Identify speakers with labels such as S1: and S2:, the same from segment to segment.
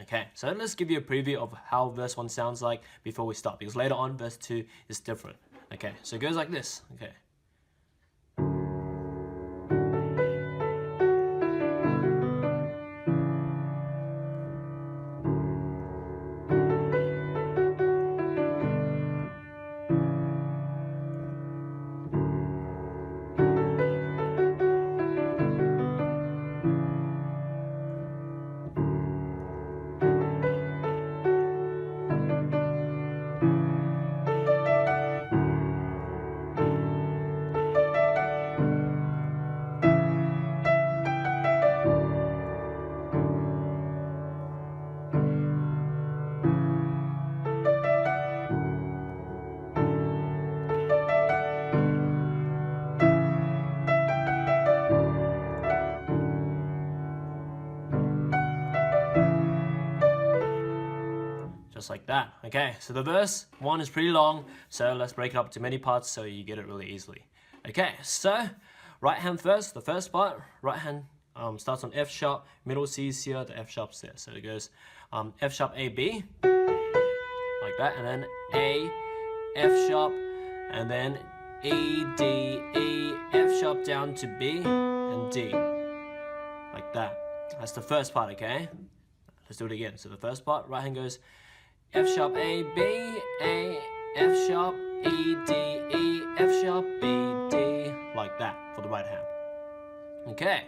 S1: Okay, so let's give you a preview of how verse 1 sounds like before we start, because later on verse 2 is different. Okay, so it goes like this. Okay. Just like that. Okay, so the verse 1 is pretty long, so let's break it up to many parts so you get it really easily. Okay, so right hand first, the first part, right hand starts on F sharp, middle C is here, the F sharp's there. So it goes F sharp A B, like that, and then A, F sharp, and then E, D, E, F sharp down to B, and D, like that. That's the first part, okay? Let's do it again. So the first part, right hand goes F sharp A B, A, F sharp, E, D, E, F sharp, B, D, like that for the right hand. Okay,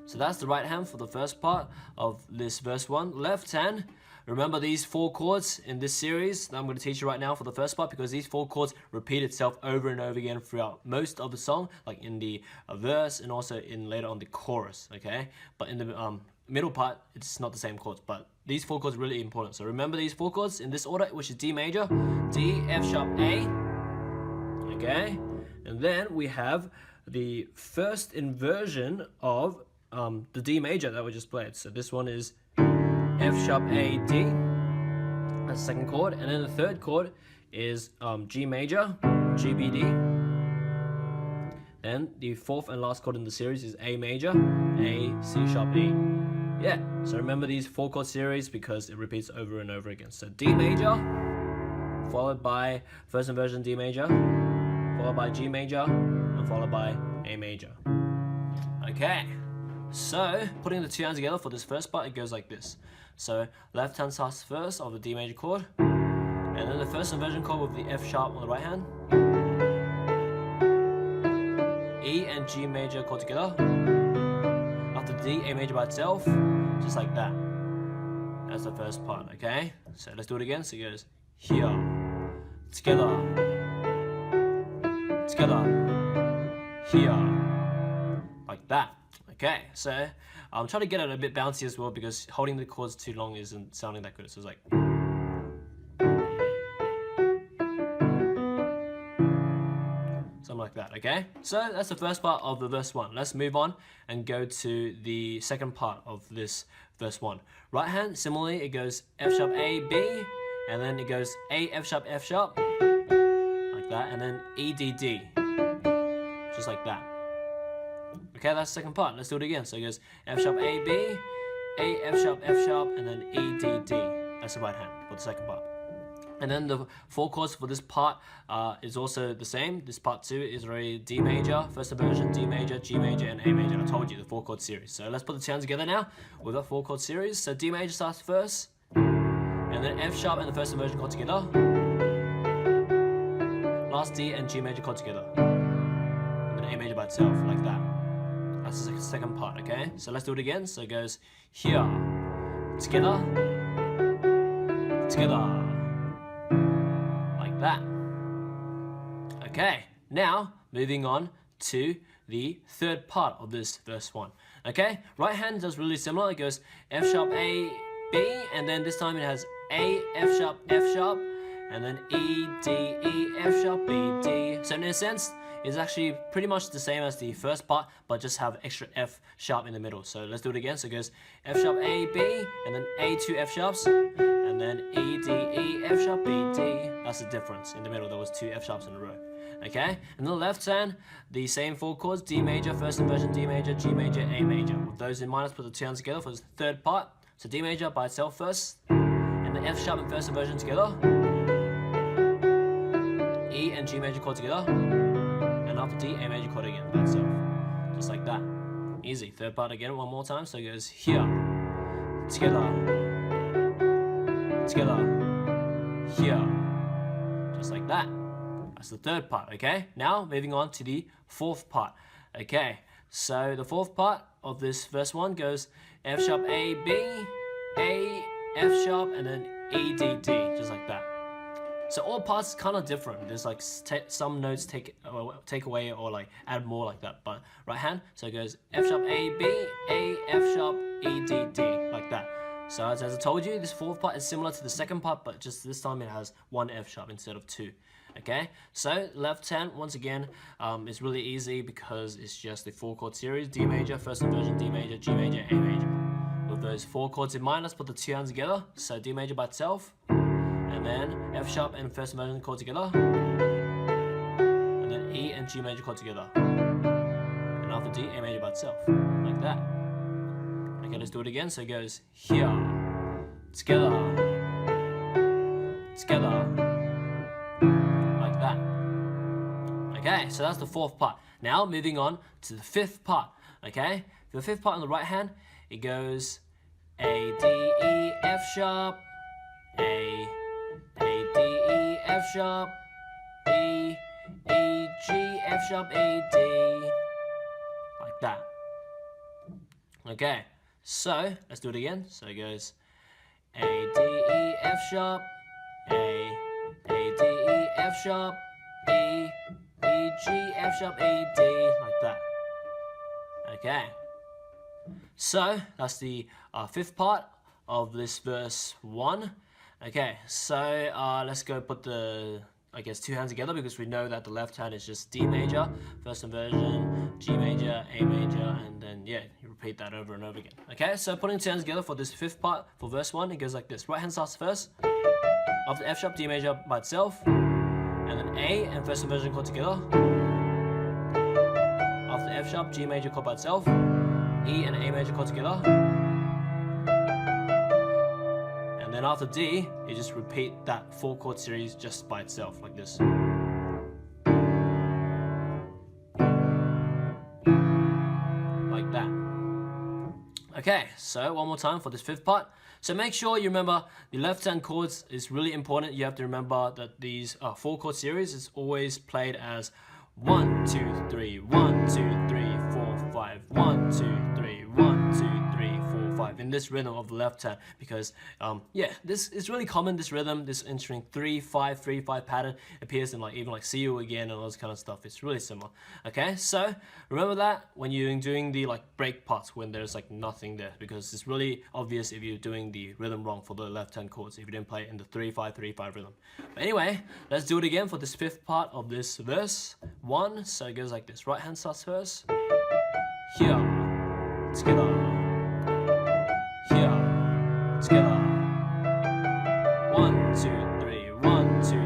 S1: so that's the right hand for the first part of this verse 1. Left hand, remember these 4 chords in this series that I'm going to teach you right now for the first part, because these 4 chords repeat itself over and over again throughout most of the song, like in the verse and also in later on the chorus, okay? But in the middle part, it's not the same chords, but these 4 chords are really important. So remember these 4 chords in this order, which is D major, D, F sharp, A, okay? And then we have the first inversion of the D major that we just played. So this one is F sharp, A, D, that's the second chord. And then the third chord is G major, G, B, D. Then the fourth and last chord in the series is A major, A, C sharp, E. Yeah, so remember these 4 chord series because it repeats over and over again. So D major, followed by first inversion D major, followed by G major, and followed by A major. Okay, so putting the 2 hands together for this first part, it goes like this. So left hand starts first of the D major chord, and then the first inversion chord with the F sharp on the right hand, E and G major chord together. After D, A major by itself, just like that. That's the first part, okay? So let's do it again. So it goes here, together, together, here, like that. Okay, so I'm trying to get it a bit bouncy as well because holding the chords too long isn't sounding that good. So it's like, something like that, okay? So that's the first part of the verse 1. Let's move on and go to the second part of this verse 1. Right hand, similarly, it goes F sharp, A, B, and then it goes A, F sharp, like that, and then E, D, D, just like that. Okay, that's the second part. Let's do it again. So it goes F sharp, A, B, A, F sharp, and then E, D, D. That's the right hand for the second part. And then the 4 chords for this part is also the same. This part 2 is already D major, first inversion, D major, G major, and A major. I told you, the 4 chord series. So let's put the 2 hands together now with that 4 chord series. So D major starts first, and then F sharp and the first inversion chord together. Last D and G major chord together. And then A major by itself, like that. That's the second part, okay? So let's do it again. So it goes here, together, together, like that. Okay, now moving on to the third part of this verse 1. Okay, right hand does really similar. It goes F sharp, A, B, and then this time it has A, F sharp, and then E, D, E, F sharp, B, D. So in a sense, it's actually pretty much the same as the first part, but just have extra F sharp in the middle. So let's do it again. So it goes F sharp, A, B, and then A, 2 F sharps, and then E, D, E, F sharp, B, D. That's the difference. In the middle, there was 2 F sharps in a row. Okay, and the left hand, the same 4 chords, D major, first inversion, D major, G major, A major. With those in mind, let's put the 2 hands together for the third part. So D major by itself first, and then F sharp and first inversion together, E and G major chord together, and after D, A major chord again by itself. Just like that. Easy. Third part again, one more time. So it goes here, together, together, here. Just like that. That's the third part, okay? Now, moving on to the fourth part. Okay, so the fourth part of this verse 1 goes F sharp, A, B, A, F sharp, and then E, D, D, just like that. So all parts kind of different. There's like some notes take away or like add more like that. But right hand, so it goes F sharp, A, B, A, F sharp, E, D, D, like that. So as I told you, this fourth part is similar to the second part, but just this time it has one F sharp instead of two. Okay, so left hand, once again, is really easy because it's just the 4-chord series: D major, first inversion, D major, G major, A major. With those 4 chords in mind, let's put the 2 hands together. So D major by itself, and then F sharp and first inversion chord together, and then E and G major chord together, and after D, A major by itself, like that. Okay, let's do it again. So it goes here, together, together, like that. Okay, so that's the fourth part. Now moving on to the fifth part. Okay, for the fifth part on the right hand, it goes A, D, E, F sharp, A, D, E, F sharp, E, E, G, F sharp, A, D, like that. Okay, so let's do it again. So it goes A, D, E, F sharp, A, D, E, F sharp, E, E, G, F sharp, A, D, like that. Okay, so that's the fifth part of this verse 1. Okay, so let's go put the, I guess, 2 hands together because we know that the left hand is just D major, first inversion, G major, A major, and then yeah, you repeat that over and over again. Okay, so putting 2 hands together for this fifth part for verse 1, it goes like this. Right hand starts first, after F sharp, D major by itself, and then A and first inversion chord together. After F sharp, G major chord by itself, E and A major chord together. And then after D, you just repeat that 4-chord series just by itself, like this. Like that. Okay, so one more time for this fifth part. So make sure you remember the left hand chords is really important. You have to remember that these 4-chord series is always played as 1, 2, 3, 1, 2, 3, 4, 5, 1, 2, 3, 1, 2, 3, 4, 5 in this rhythm of the left hand because yeah, this is really common. This rhythm, this entering 3-5, 3-5 pattern appears in like even like See You Again and all this kind of stuff. It's really similar. Okay, so remember that when you're doing the like break parts when there's like nothing there because it's really obvious if you're doing the rhythm wrong for the left hand chords if you didn't play it in the 3-5, 3-5 rhythm. But anyway, let's do it again for this fifth part of this verse 1. So it goes like this. Right hand starts first. Here, together. Here, together. 1, 2, 3, 1, 2, 3,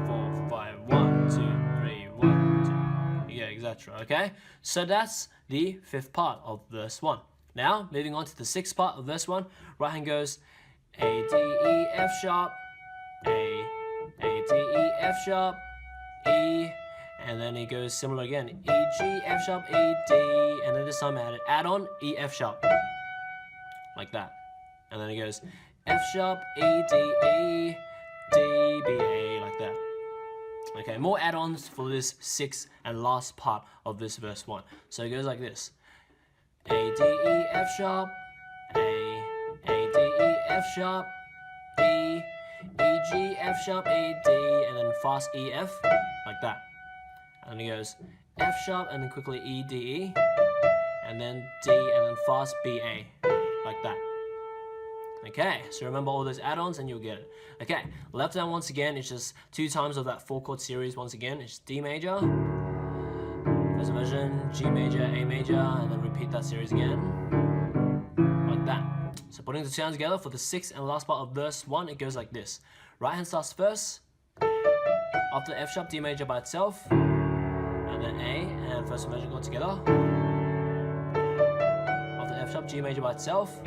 S1: 4, 5, 1, 2, 3, 1, 2. Yeah, etc. Okay? So that's the fifth part of verse 1. Now, moving on to the sixth part of verse 1. Right hand goes A, D, E, F sharp, A, D, E, F sharp, E, and then it goes similar again. E, G, F sharp, E, D, and then this time I add on E, F sharp, like that. And then it goes F sharp, E, D, E, D, B, A, like that. Okay, more add-ons for this sixth and last part of this verse 1. So it goes like this. A, D, E, F sharp, A, D, E, F sharp, E, E, G, F sharp, A, D, and then fast E, F, like that. And then it goes F sharp and then quickly E, D, E, and then D, and then fast B, A, like that. Okay, so remember all those add-ons and you'll get it. Okay, left hand once again, it's just 2 times of that 4-chord series once again. It's D major, first inversion, G major, A major, and then repeat that series again, like that. So putting the 2 hands together for the sixth and last part of verse 1, it goes like this. Right hand starts first, after F sharp, D major by itself, and then A and first inversion chord together. After F sharp, G major by itself,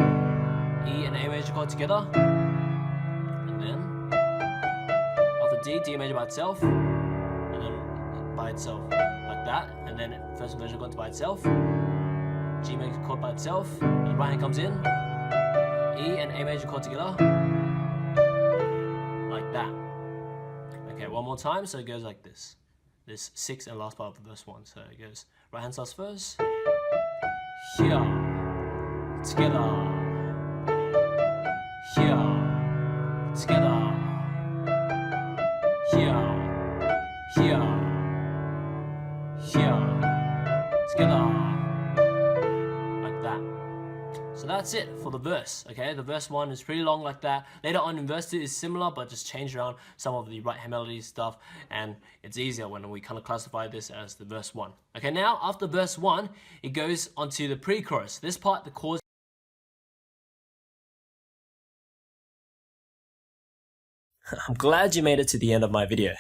S1: E and A major chord together, and then after D major by itself, and then by itself, like that, and then first inversion chord by itself, G major chord by itself, and the right hand comes in, E and A major chord together, like that. Okay, one more time, so it goes like this. This sixth and last part of verse 1. So it goes, right hand starts first, here, together, here, together, here, together, like that. So that's it for the verse, okay? The verse 1 is pretty long like that. Later on in verse 2 is similar, but just change around some of the right hand melody stuff, and it's easier when we kind of classify this as the verse 1. Okay, now after verse 1, it goes onto the pre-chorus. This part, the chords. I'm glad you made it to the end of my video.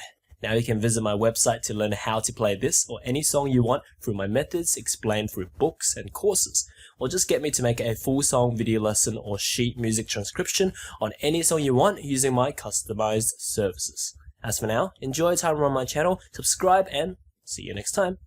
S1: Now you can visit my website to learn how to play this or any song you want through my methods explained through books and courses, or just get me to make a full song video lesson or sheet music transcription on any song you want using my customized services. As for now, enjoy your time on my channel, subscribe, and see you next time.